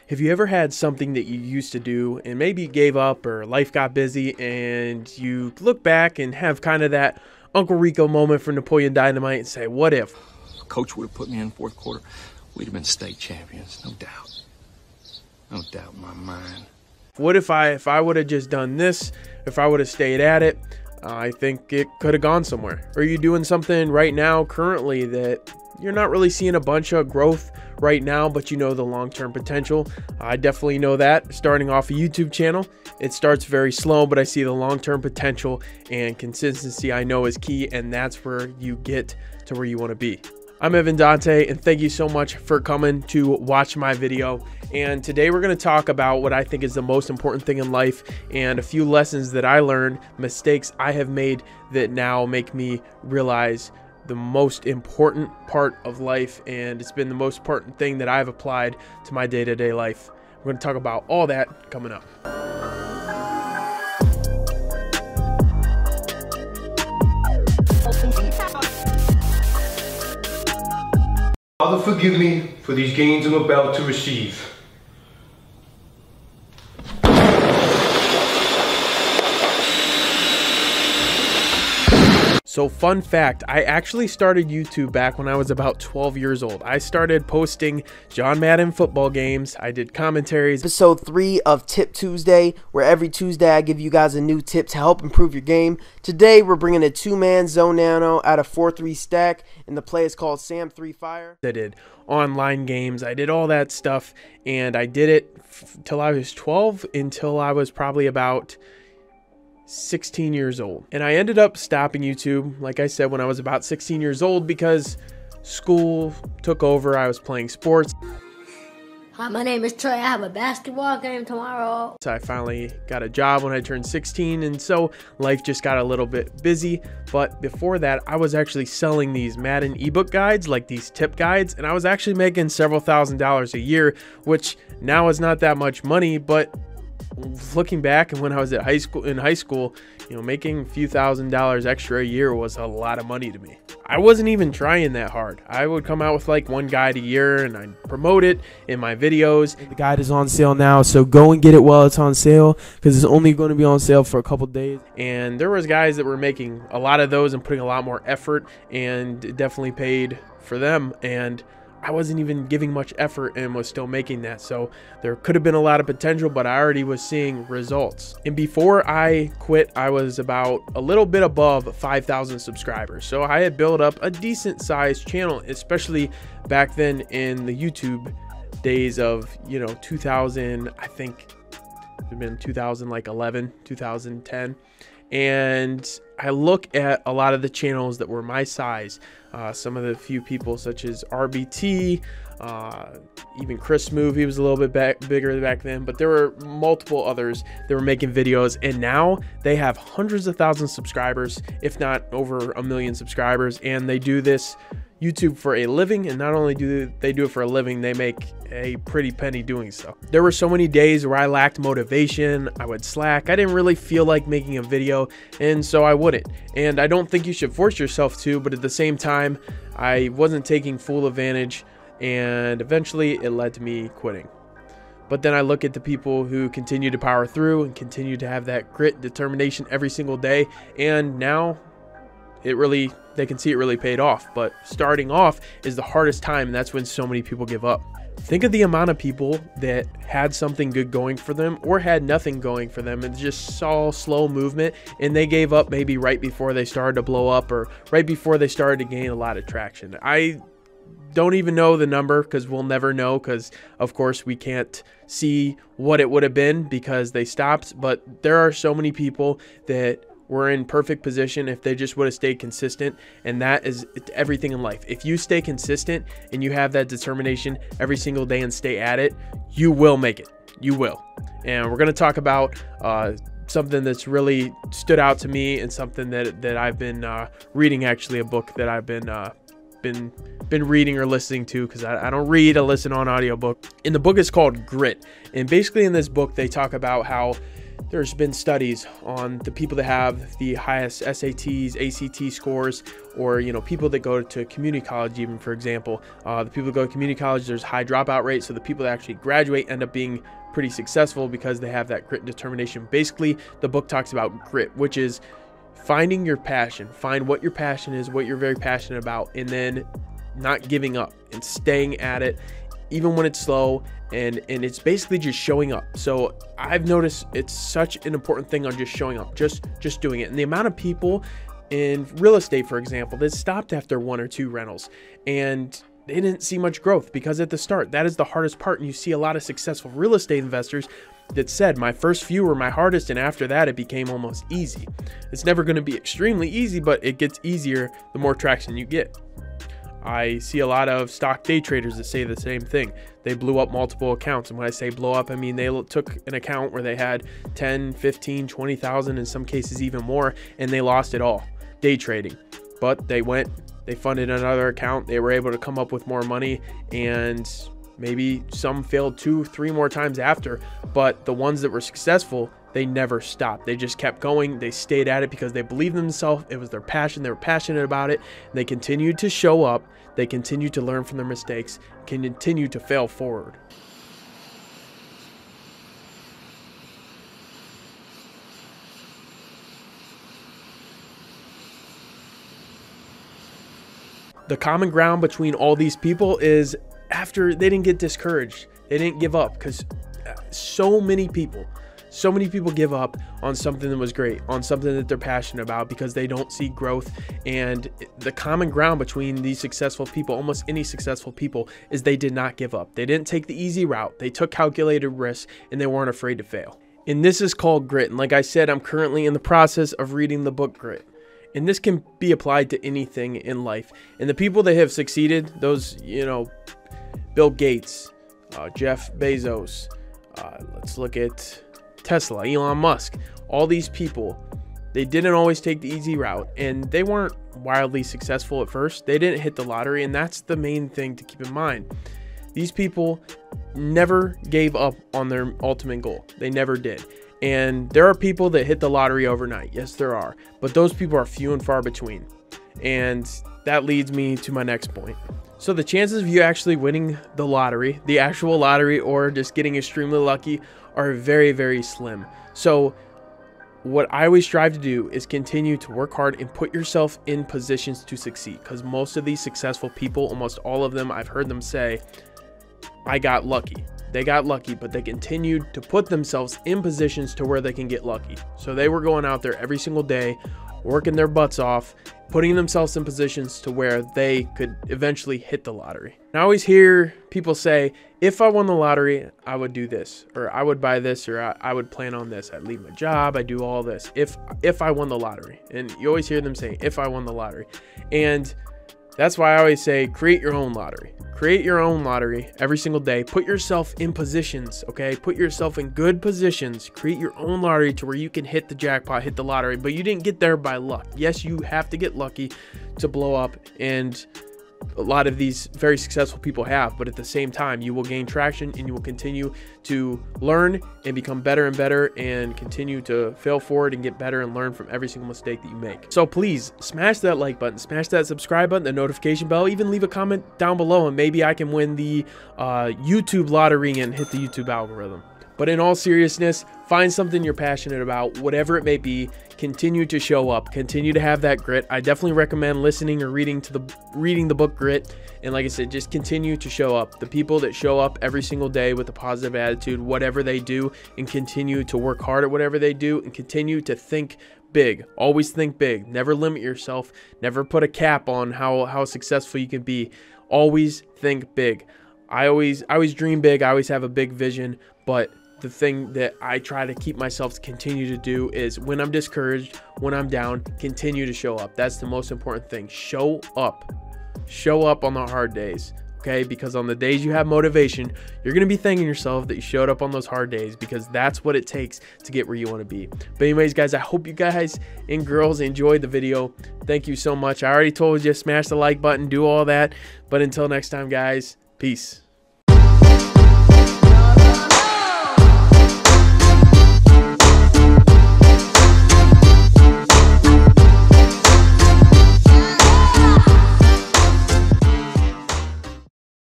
Have you ever had something that you used to do and maybe you gave up or life got busy and you look back and have kind of that Uncle Rico moment from Napoleon Dynamite and say, what if? Coach would have put me in fourth quarter, we'd have been state champions, no doubt. No doubt in my mind. What if I would have just done this, if I would have stayed at it, I think it could have gone somewhere. Are you doing something right now currently that you're not really seeing a bunch of growth right now, but you know the long-term potential? I definitely know that. Starting off a YouTube channel, it starts very slow, but I see the long-term potential, and consistency I know is key, and that's where you get to where you want to be. I'm Evan Dante, and thank you so much for coming to watch my video. And today we're going to talk about what I think is the most important thing in life and a few lessons that I learned, mistakes I have made that now make me realize the most important part of life, and it's been the most important thing that I've applied to my day-to-day life. We're going to talk about all that coming up. Father, forgive me for these gains I'm about to receive. So fun fact, I actually started YouTube back when I was about 12 years old. I started posting John Madden football games. I did commentaries. Episode 3 of Tip Tuesday, where every Tuesday I give you guys a new tip to help improve your game. Today we're bringing a two-man zone nano out of 4-3 stack, and the play is called Sam 3 Fire. I did online games. I did all that stuff, and I did it till I was 12 until I was probably about 16 years old. And I ended up stopping YouTube, like I said, when I was about 16 years old because school took over. I was playing sports. Hi, my name is Trey. I have a basketball game tomorrow. So I finally got a job when I turned 16, and so life just got a little bit busy. But before that, I was actually selling these Madden ebook guides, like these tip guides, and I was actually making several $1,000s a year, which now is not that much money, but looking back and when I was at high school, you know, making a few $1,000s extra a year was a lot of money to me. I wasn't even trying that hard. I would come out with like one guide a year and I'd promote it in my videos. The guide is on sale now, so go and get it while it's on sale because it's only going to be on sale for a couple days. And there was guys that were making a lot of those and putting a lot more effort, and it definitely paid for them. And I wasn't even giving much effort and was still making that. So there could have been a lot of potential, but I already was seeing results. And before I quit, I was about a little bit above 5,000 subscribers. So I had built up a decent sized channel, especially back then in the YouTube days of, you know, 2000, I think it had been 2011, 2010. And I look at a lot of the channels that were my size, some of the few people such as RBT, even Chris Move, he was a little bit bigger back then, but there were multiple others that were making videos, and now they have hundreds of thousands of subscribers, if not over 1 million subscribers, and they do this YouTube for a living. And not only do they do it for a living, they make a pretty penny doing so. There were so many days where I lacked motivation, I would slack, I didn't really feel like making a video, and so I wouldn't. And I don't think you should force yourself to, but at the same time, I wasn't taking full advantage, and eventually it led to me quitting. But then I look at the people who continue to power through and continue to have that grit, determination every single day, and now they can see it really paid off. But starting off is the hardest time, and that's when so many people give up. Think of the amount of people that had something good going for them or had nothing going for them and just saw slow movement, and they gave up maybe right before they started to blow up or right before they started to gain a lot of traction. I don't even know the number because we'll never know, because of course we can't see what it would have been because they stopped. But there are so many people that were in perfect position if they just would have stayed consistent, and that is everything in life. If you stay consistent and you have that determination every single day and stay at it, you will make it. You will. And we're going to talk about something that's really stood out to me, and something that I've been reading, actually a book that I've been reading or listening to, because I don't read, I listen on audiobook. And the book is called Grit, and basically in this book they talk about how There's been studies on the people that have the highest SATs, ACT scores, or, you know, people that go to community college, even, for example. The people that go to community college, there's high dropout rates. So the people that actually graduate end up being pretty successful because they have that grit and determination. Basically, the book talks about grit, which is finding your passion. Find what your passion is, what you're very passionate about, and then not giving up and staying at it even when it's slow, and it's basically just showing up. So I've noticed it's such an important thing on just showing up, just doing it. And the amount of people in real estate, for example, that stopped after 1 or 2 rentals and they didn't see much growth, because at the start, that is the hardest part. And you see a lot of successful real estate investors that said, my first few were my hardest, and after that it became almost easy. It's never going to be extremely easy, but it gets easier the more traction you get. I see a lot of stock day traders that say the same thing. They blew up multiple accounts. And when I say blow up, I mean they took an account where they had 10, 15, 20,000, in some cases even more, and they lost it all day trading. But they funded another account. They were able to come up with more money, and maybe some failed 2, 3 more times after. But the ones that were successful, they never stopped. They just kept going. They stayed at it because they believed in themselves. It was their passion. They were passionate about it. They continued to show up. They continued to learn from their mistakes, continue to fail forward. The common ground between all these people is after they didn't get discouraged, they didn't give up, because so many people give up on something that was great, on something that they're passionate about, because they don't see growth. And the common ground between these successful people, almost any successful people, is they did not give up. They didn't take the easy route. They took calculated risks, and they weren't afraid to fail. And this is called grit. And like I said, I'm currently in the process of reading the book Grit. And this can be applied to anything in life. And the people that have succeeded, those, you know, Bill Gates, Jeff Bezos, let's look at Tesla, Elon Musk, all these people, they didn't always take the easy route, and they weren't wildly successful at first. They didn't hit the lottery, and that's the main thing to keep in mind. These people never gave up on their ultimate goal. They never did. And there are people that hit the lottery overnight. Yes, there are. But those people are few and far between. And that leads me to my next point. So the chances of you actually winning the lottery, the actual lottery, or just getting extremely lucky are very, very slim. So what I always strive to do is continue to work hard and put yourself in positions to succeed. Because most of these successful people, almost all of them, I've heard them say, I got lucky. They got lucky, but they continued to put themselves in positions to where they can get lucky. So they were going out there every single day, working their butts off, putting themselves in positions to where they could eventually hit the lottery. And I always hear people say, if I won the lottery, I would do this, or I would buy this, or I would plan on this. I'd leave my job. I'd do all this if I won the lottery. And you always hear them saying, if I won the lottery. And that's why I always say, create your own lottery. Create your own lottery every single day. Put yourself in positions, okay? Put yourself in good positions. Create your own lottery to where you can hit the jackpot, hit the lottery, but you didn't get there by luck. Yes, you have to get lucky to blow up, and a lot of these very successful people have, but at the same time, you will gain traction and you will continue to learn and become better and better, and continue to fail forward and get better and learn from every single mistake that you make. So please smash that like button, smash that subscribe button, the notification bell, even leave a comment down below, and maybe I can win the YouTube lottery and hit the YouTube algorithm. But in all seriousness, find something you're passionate about, whatever it may be. Continue to show up. Continue to have that grit. I definitely recommend listening or reading the book Grit. And like I said, just continue to show up. The people that show up every single day with a positive attitude, whatever they do, and continue to work hard at whatever they do, and continue to think big. Always think big. Never limit yourself. Never put a cap on how successful you can be. Always think big. I always dream big. I always have a big vision, but the thing that I try to keep myself to continue to do is, when I'm discouraged, when I'm down, continue to show up. That's the most important thing. Show up. Show up on the hard days, okay? Because on the days you have motivation, you're going to be thanking yourself that you showed up on those hard days, because that's what it takes to get where you want to be. But anyways, guys, I hope you guys and girls enjoyed the video. Thank you so much. I already told you, smash the like button, do all that. But until next time, guys, peace.